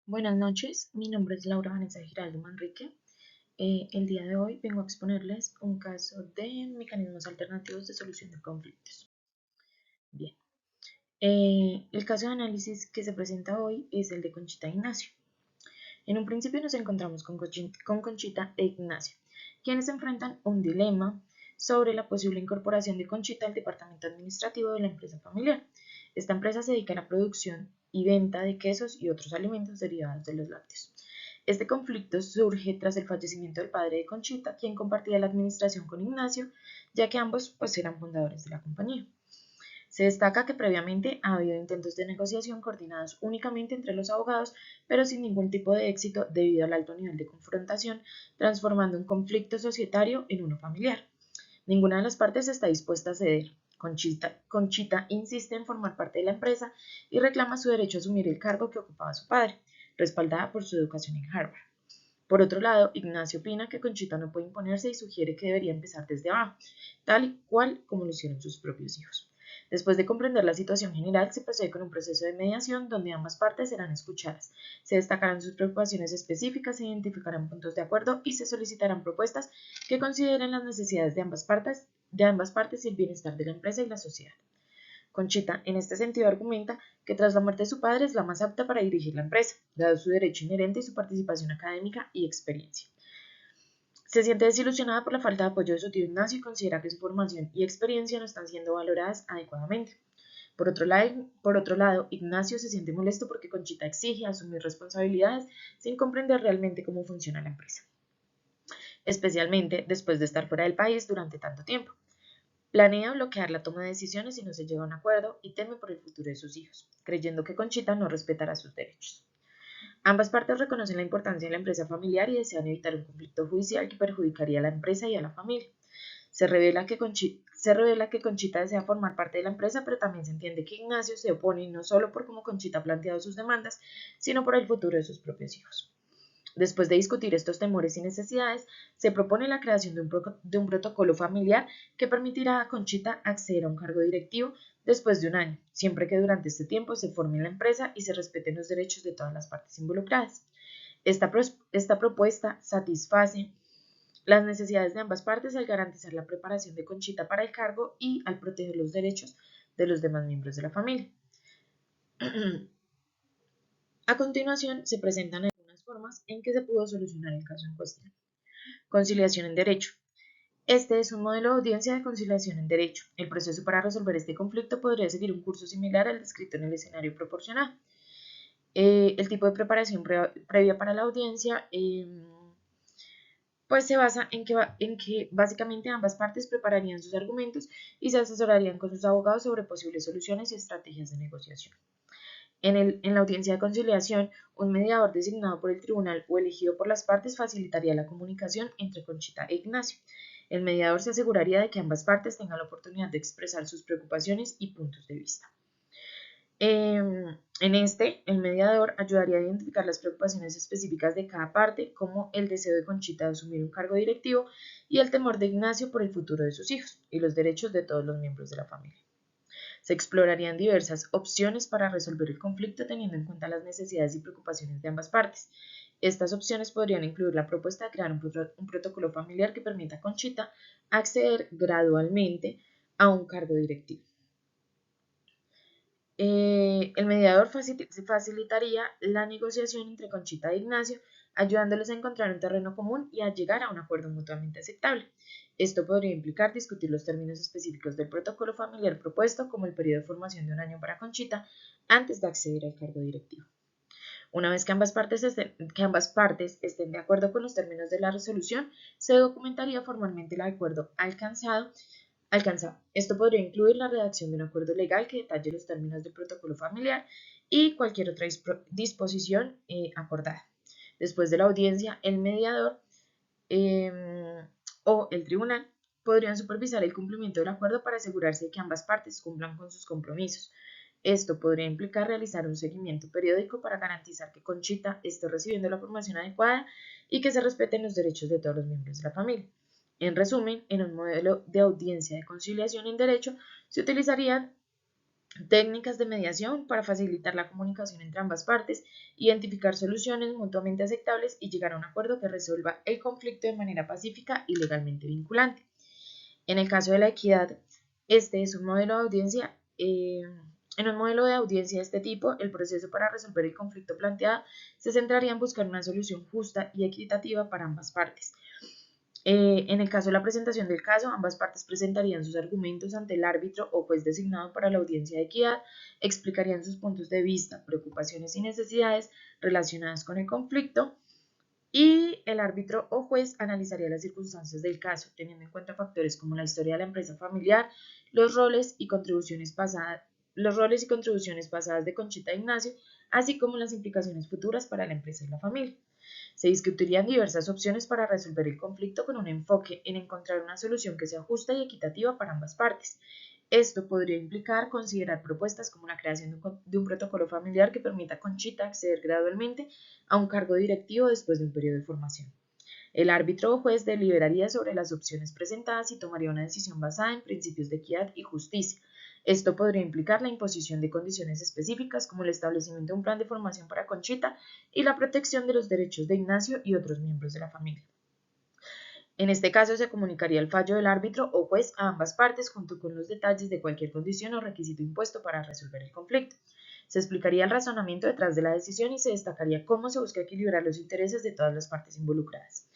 Buenas noches, mi nombre es Laura Vanessa Giraldo Manrique. El día de hoy vengo a exponerles un caso de mecanismos alternativos de solución de conflictos. Bien, el caso de análisis que se presenta hoy es el de Conchita e Ignacio. En un principio nos encontramos con Conchita e Ignacio, quienes enfrentan un dilema sobre la posible incorporación de Conchita al departamento administrativo de la empresa familiar. Esta empresa se dedica a la producción y venta de quesos y otros alimentos derivados de los lácteos. Este conflicto surge tras el fallecimiento del padre de Conchita, quien compartía la administración con Ignacio, ya que ambos eran fundadores de la compañía. Se destaca que previamente ha habido intentos de negociación coordinados únicamente entre los abogados, pero sin ningún tipo de éxito debido al alto nivel de confrontación, transformando un conflicto societario en uno familiar. Ninguna de las partes está dispuesta a ceder. Conchita insiste en formar parte de la empresa y reclama su derecho a asumir el cargo que ocupaba su padre, respaldada por su educación en Harvard. Por otro lado, Ignacio opina que Conchita no puede imponerse y sugiere que debería empezar desde abajo, tal y cual como lo hicieron sus propios hijos. Después de comprender la situación general, se procede con un proceso de mediación donde ambas partes serán escuchadas. Se destacarán sus preocupaciones específicas, se identificarán puntos de acuerdo y se solicitarán propuestas que consideren las necesidades de ambas partes y el bienestar de la empresa y la sociedad. Conchita, en este sentido, argumenta que tras la muerte de su padre es la más apta para dirigir la empresa, dado su derecho inherente y su participación académica y experiencia. Se siente desilusionada por la falta de apoyo de su tío Ignacio y considera que su formación y experiencia no están siendo valoradas adecuadamente. Por otro lado, Ignacio se siente molesto porque Conchita exige asumir responsabilidades sin comprender realmente cómo funciona la empresa, especialmente después de estar fuera del país durante tanto tiempo. Planea bloquear la toma de decisiones si no se llega a un acuerdo y teme por el futuro de sus hijos, creyendo que Conchita no respetará sus derechos. Ambas partes reconocen la importancia de la empresa familiar y desean evitar un conflicto judicial que perjudicaría a la empresa y a la familia. Se revela que Conchita desea formar parte de la empresa, pero también se entiende que Ignacio se opone no solo por cómo Conchita ha planteado sus demandas, sino por el futuro de sus propios hijos. Después de discutir estos temores y necesidades, se propone la creación de un protocolo familiar que permitirá a Conchita acceder a un cargo directivo después de un año, siempre que durante este tiempo se forme en la empresa y se respeten los derechos de todas las partes involucradas. Esta propuesta satisface las necesidades de ambas partes al garantizar la preparación de Conchita para el cargo y al proteger los derechos de los demás miembros de la familia. A continuación, se presentan algunas formas en que se pudo solucionar el caso en cuestión. Conciliación en derecho. Este es un modelo de audiencia de conciliación en derecho. El proceso para resolver este conflicto podría seguir un curso similar al descrito en el escenario proporcional. El tipo de preparación previa para la audiencia se basa en que básicamente ambas partes prepararían sus argumentos y se asesorarían con sus abogados sobre posibles soluciones y estrategias de negociación. En la audiencia de conciliación, un mediador designado por el tribunal o elegido por las partes facilitaría la comunicación entre Conchita e Ignacio. El mediador se aseguraría de que ambas partes tengan la oportunidad de expresar sus preocupaciones y puntos de vista. El mediador ayudaría a identificar las preocupaciones específicas de cada parte, como el deseo de Conchita de asumir un cargo directivo y el temor de Ignacio por el futuro de sus hijos y los derechos de todos los miembros de la familia. Se explorarían diversas opciones para resolver el conflicto teniendo en cuenta las necesidades y preocupaciones de ambas partes. Estas opciones podrían incluir la propuesta de crear un protocolo familiar que permita a Conchita acceder gradualmente a un cargo directivo. El mediador facilitaría la negociación entre Conchita e Ignacio, ayudándoles a encontrar un terreno común y a llegar a un acuerdo mutuamente aceptable. Esto podría implicar discutir los términos específicos del protocolo familiar propuesto, como el periodo de formación de un año para Conchita, antes de acceder al cargo directivo. Una vez que ambas partes estén de acuerdo con los términos de la resolución, se documentaría formalmente el acuerdo alcanzado. Esto podría incluir la redacción de un acuerdo legal que detalle los términos del protocolo familiar y cualquier otra disposición acordada. Después de la audiencia, el mediador o el tribunal podrían supervisar el cumplimiento del acuerdo para asegurarse de que ambas partes cumplan con sus compromisos. Esto podría implicar realizar un seguimiento periódico para garantizar que Conchita esté recibiendo la formación adecuada y que se respeten los derechos de todos los miembros de la familia. En resumen, en un modelo de audiencia de conciliación en derecho se utilizarían Técnicas de mediación para facilitar la comunicación entre ambas partes, identificar soluciones mutuamente aceptables y llegar a un acuerdo que resuelva el conflicto de manera pacífica y legalmente vinculante. En el caso de la equidad, este es un modelo de audiencia. En un modelo de audiencia de este tipo, el proceso para resolver el conflicto planteado se centraría en buscar una solución justa y equitativa para ambas partes. En el caso de la presentación del caso, ambas partes presentarían sus argumentos ante el árbitro o juez designado para la audiencia de equidad, explicarían sus puntos de vista, preocupaciones y necesidades relacionadas con el conflicto, y el árbitro o juez analizaría las circunstancias del caso, teniendo en cuenta factores como la historia de la empresa familiar, los roles y contribuciones pasadas de Conchita e Ignacio, así como las implicaciones futuras para la empresa y la familia. Se discutirían diversas opciones para resolver el conflicto con un enfoque en encontrar una solución que sea justa y equitativa para ambas partes. Esto podría implicar considerar propuestas como la creación de un protocolo familiar que permita a Conchita acceder gradualmente a un cargo directivo después de un periodo de formación. El árbitro o juez deliberaría sobre las opciones presentadas y tomaría una decisión basada en principios de equidad y justicia. Esto podría implicar la imposición de condiciones específicas como el establecimiento de un plan de formación para Conchita y la protección de los derechos de Ignacio y otros miembros de la familia. En este caso se comunicaría el fallo del árbitro o juez a ambas partes junto con los detalles de cualquier condición o requisito impuesto para resolver el conflicto. Se explicaría el razonamiento detrás de la decisión y se destacaría cómo se busca equilibrar los intereses de todas las partes involucradas.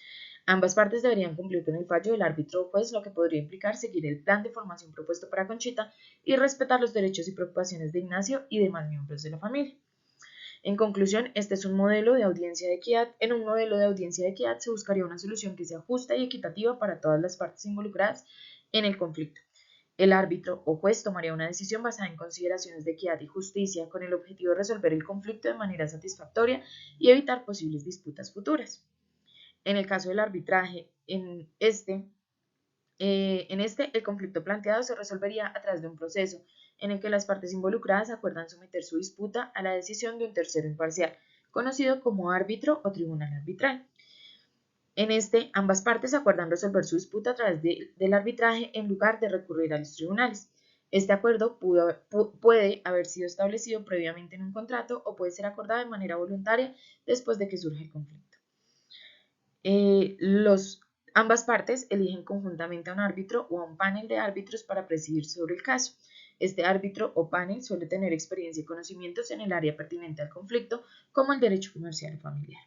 Ambas partes deberían cumplir con el fallo del árbitro o juez, lo que podría implicar seguir el plan de formación propuesto para Conchita y respetar los derechos y preocupaciones de Ignacio y demás miembros de la familia. En conclusión, este es un modelo de audiencia de equidad. En un modelo de audiencia de equidad se buscaría una solución que sea justa y equitativa para todas las partes involucradas en el conflicto. El árbitro o juez tomaría una decisión basada en consideraciones de equidad y justicia con el objetivo de resolver el conflicto de manera satisfactoria y evitar posibles disputas futuras. En el caso del arbitraje, el conflicto planteado se resolvería a través de un proceso en el que las partes involucradas acuerdan someter su disputa a la decisión de un tercero imparcial, conocido como árbitro o tribunal arbitral. En ambas partes acuerdan resolver su disputa a través del arbitraje en lugar de recurrir a los tribunales. Este acuerdo puede haber sido establecido previamente en un contrato o puede ser acordado de manera voluntaria después de que surge el conflicto. Ambas partes eligen conjuntamente a un árbitro o a un panel de árbitros para presidir sobre el caso. Este árbitro o panel suele tener experiencia y conocimientos en el área pertinente al conflicto, como el derecho comercial o familiar.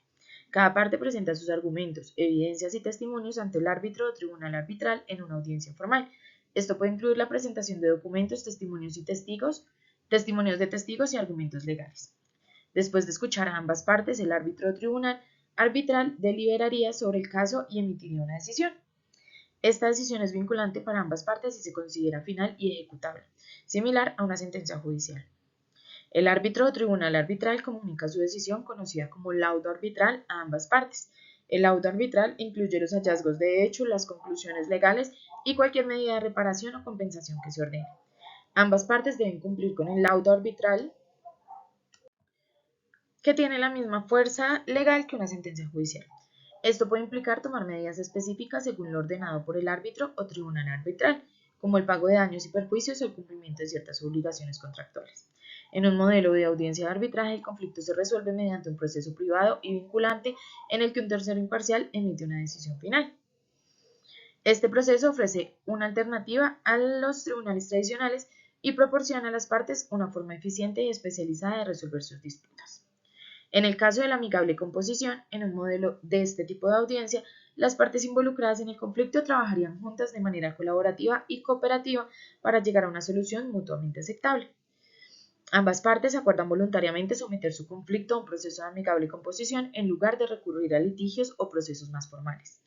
Cada parte presenta sus argumentos, evidencias y testimonios ante el árbitro o tribunal arbitral en una audiencia formal. Esto puede incluir la presentación de documentos, testimonios de testigos y argumentos legales. Después de escuchar a ambas partes, el árbitro o tribunal arbitral deliberaría sobre el caso y emitiría una decisión. Esta decisión es vinculante para ambas partes y se considera final y ejecutable, similar a una sentencia judicial. El árbitro o tribunal arbitral comunica su decisión, conocida como laudo arbitral, a ambas partes. El laudo arbitral incluye los hallazgos de hecho, las conclusiones legales y cualquier medida de reparación o compensación que se ordene. Ambas partes deben cumplir con el laudo arbitral, que tiene la misma fuerza legal que una sentencia judicial. Esto puede implicar tomar medidas específicas según lo ordenado por el árbitro o tribunal arbitral, como el pago de daños y perjuicios o el cumplimiento de ciertas obligaciones contractuales. En un modelo de audiencia de arbitraje, el conflicto se resuelve mediante un proceso privado y vinculante en el que un tercero imparcial emite una decisión final. Este proceso ofrece una alternativa a los tribunales tradicionales y proporciona a las partes una forma eficiente y especializada de resolver sus disputas. En el caso de la amigable composición, en un modelo de este tipo de audiencia, las partes involucradas en el conflicto trabajarían juntas de manera colaborativa y cooperativa para llegar a una solución mutuamente aceptable. Ambas partes acuerdan voluntariamente someter su conflicto a un proceso de amigable composición en lugar de recurrir a litigios o procesos más formales.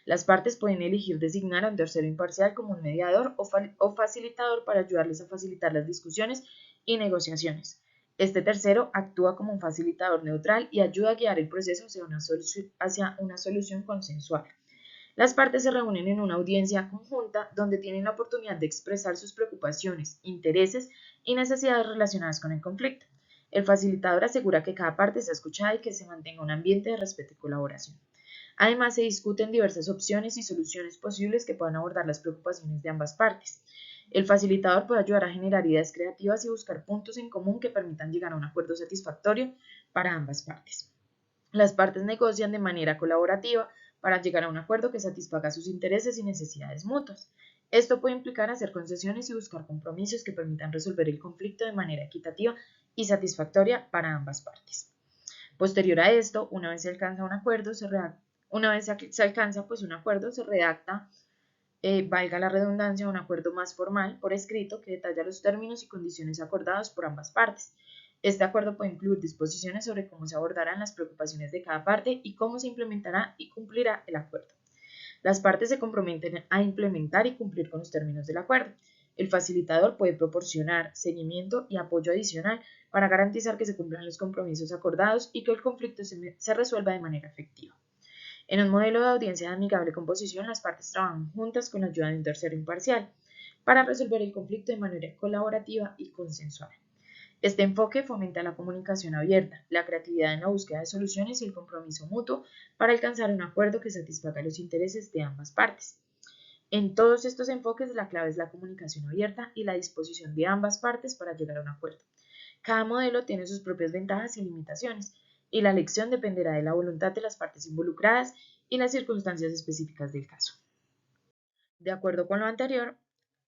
Las partes pueden elegir designar a un tercero imparcial como un mediador o facilitador para ayudarles a facilitar las discusiones y negociaciones. Este tercero actúa como un facilitador neutral y ayuda a guiar el proceso hacia una solución consensual. Las partes se reúnen en una audiencia conjunta donde tienen la oportunidad de expresar sus preocupaciones, intereses y necesidades relacionadas con el conflicto. El facilitador asegura que cada parte sea escuchada y que se mantenga un ambiente de respeto y colaboración. Además, se discuten diversas opciones y soluciones posibles que puedan abordar las preocupaciones de ambas partes. El facilitador puede ayudar a generar ideas creativas y buscar puntos en común que permitan llegar a un acuerdo satisfactorio para ambas partes. Las partes negocian de manera colaborativa para llegar a un acuerdo que satisfaga sus intereses y necesidades mutuas. Esto puede implicar hacer concesiones y buscar compromisos que permitan resolver el conflicto de manera equitativa y satisfactoria para ambas partes. Posterior a esto, una vez se alcanza un acuerdo, se redacta, valga la redundancia, un acuerdo más formal por escrito que detalla los términos y condiciones acordados por ambas partes. Este acuerdo puede incluir disposiciones sobre cómo se abordarán las preocupaciones de cada parte y cómo se implementará y cumplirá el acuerdo. Las partes se comprometen a implementar y cumplir con los términos del acuerdo. El facilitador puede proporcionar seguimiento y apoyo adicional para garantizar que se cumplan los compromisos acordados y que el conflicto se resuelva de manera efectiva. En un modelo de audiencia de amigable composición, las partes trabajan juntas con la ayuda de un tercero imparcial para resolver el conflicto de manera colaborativa y consensual. Este enfoque fomenta la comunicación abierta, la creatividad en la búsqueda de soluciones y el compromiso mutuo para alcanzar un acuerdo que satisfaga los intereses de ambas partes. En todos estos enfoques, la clave es la comunicación abierta y la disposición de ambas partes para llegar a un acuerdo. Cada modelo tiene sus propias ventajas y limitaciones, y la elección dependerá de la voluntad de las partes involucradas y las circunstancias específicas del caso. De acuerdo con lo anterior,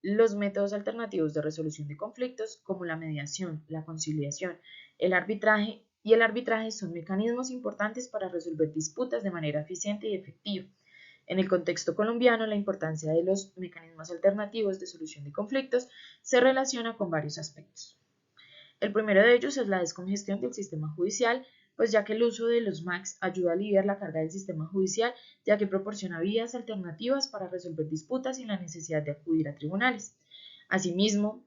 los métodos alternativos de resolución de conflictos, como la mediación, la conciliación, el arbitraje son mecanismos importantes para resolver disputas de manera eficiente y efectiva. En el contexto colombiano, la importancia de los mecanismos alternativos de solución de conflictos se relaciona con varios aspectos. El primero de ellos es la descongestión del sistema judicial, pues ya que el uso de los MACs ayuda a aliviar la carga del sistema judicial, ya que proporciona vías alternativas para resolver disputas sin la necesidad de acudir a tribunales. Asimismo,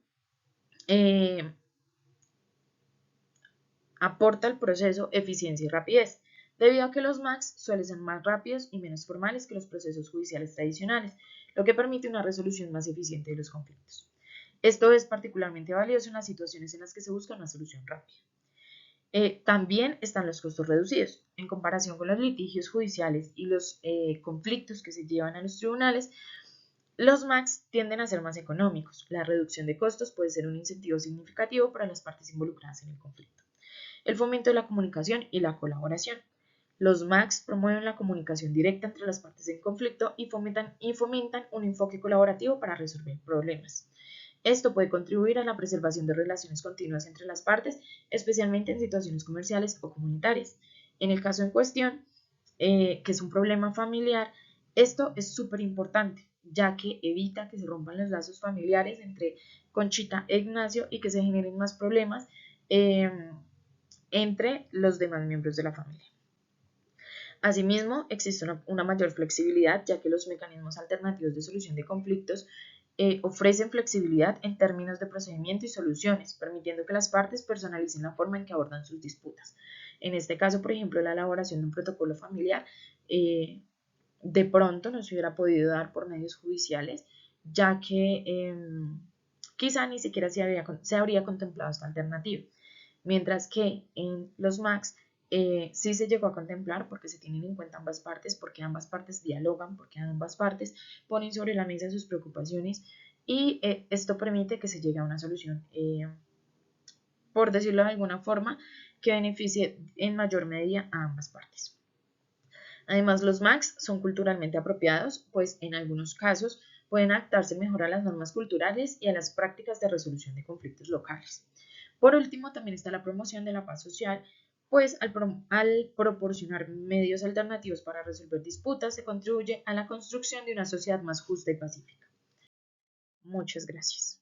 aporta al proceso eficiencia y rapidez, debido a que los MACs suelen ser más rápidos y menos formales que los procesos judiciales tradicionales, lo que permite una resolución más eficiente de los conflictos. Esto es particularmente valioso en las situaciones en las que se busca una solución rápida. También están los costos reducidos. En comparación con los litigios judiciales y los conflictos que se llevan a los tribunales, los MACs tienden a ser más económicos. La reducción de costos puede ser un incentivo significativo para las partes involucradas en el conflicto. El fomento de la comunicación y la colaboración. Los MACs promueven la comunicación directa entre las partes en conflicto y fomentan un enfoque colaborativo para resolver problemas. Esto puede contribuir a la preservación de relaciones continuas entre las partes, especialmente en situaciones comerciales o comunitarias. En el caso en cuestión, que es un problema familiar, esto es súper importante, ya que evita que se rompan los lazos familiares entre Conchita e Ignacio y que se generen más problemas entre los demás miembros de la familia. Asimismo, existe una mayor flexibilidad, ya que los mecanismos alternativos de solución de conflictos ofrecen flexibilidad en términos de procedimiento y soluciones, permitiendo que las partes personalicen la forma en que abordan sus disputas. En este caso, por ejemplo, la elaboración de un protocolo familiar de pronto no se hubiera podido dar por medios judiciales, ya que quizá ni siquiera se habría contemplado esta alternativa. Mientras que en los MACs sí se llegó a contemplar porque se tienen en cuenta ambas partes, porque ambas partes dialogan, porque ambas partes ponen sobre la mesa sus preocupaciones y esto permite que se llegue a una solución, por decirlo de alguna forma, que beneficie en mayor medida a ambas partes. Además, los MACs son culturalmente apropiados, pues en algunos casos pueden adaptarse mejor a las normas culturales y a las prácticas de resolución de conflictos locales. Por último, también está la promoción de la paz social, pues al proporcionar medios alternativos para resolver disputas se contribuye a la construcción de una sociedad más justa y pacífica. Muchas gracias.